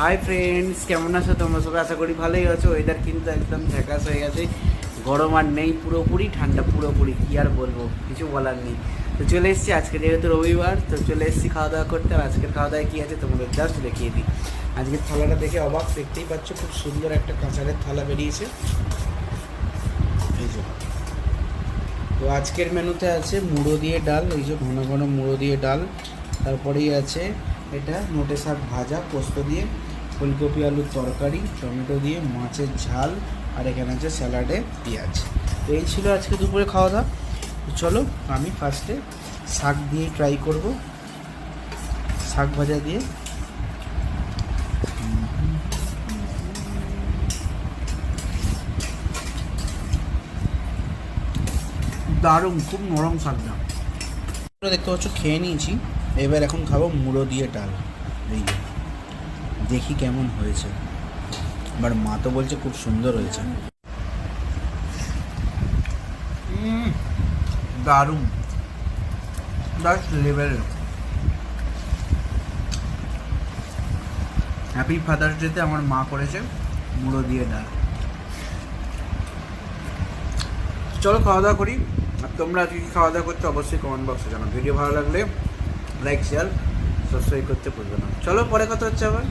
Hi friends, কেমন আছো তোমরা সবাই? আশা করি ভালোই আছো। ওয়েদার কিন্তু একদম ঝ্যাকাস হয়ে গেছে, গরম আর নেই, পুরোপুরি ঠান্ডা, পুরোপুরি কী আর বলবো, কিছু বলার নেই। তো চলে এসেছি আজকে যেহেতু রবিবার, তো চলে এসেছি খাওয়া দাওয়া করতে। আর আজকের খাওয়া দাওয়ায় কী আছে তোমাদের জাস্ট দেখিয়ে দিই। আজকের থালাটা দেখে অবাক, দেখতেই পাচ্ছ খুব সুন্দর একটা কাঁচারের থালা বেরিয়েছে এই যে। তো আজকের মেনুতে আছে মুড়ো দিয়ে ডাল, এই যে ঘন ঘন মুড়ো দিয়ে ডাল। তারপরেই আছে এটা নোটে শাক ভাজা পোস্ত দিয়ে, ফুলকপি আলুর তরকারি, টমেটো দিয়ে মাছের ঝাল, আর এখানে আছে স্যালাডে পেঁয়াজ। তো এই ছিল আজকে দুপুরে খাওয়া দাওয়া। তো চলো আমি ফার্স্টে শাক দিয়েই ট্রাই করব, শাক ভাজা দিয়ে। দারুণ, খুব নরম শাকটা। দেখতে পাচ্ছ খেয়ে নিয়েছি, এবার এখন খাবো মুড়ো দিয়ে ডাল। এই যে দেখি কেমন হয়েছে, আমার মা তো বলছে খুব সুন্দর হয়েছে। দারুণ, জাস্ট লেভেল। হ্যাপি ফাদার্স ডেতে আমার মা করেছে মুড়ো দিয়ে ডাল। চলো খাওয়া দাওয়া করি। আর তোমরা আজকে কি খাওয়া দাওয়া করছো অবশ্যই কমেন্ট বক্সে জানাও। ভিডিও ভালো লাগলে লাইক শেয়ার সাবস্ক্রাইব করতে ভুলবে না। চলো পরে কথা হচ্ছে আবার।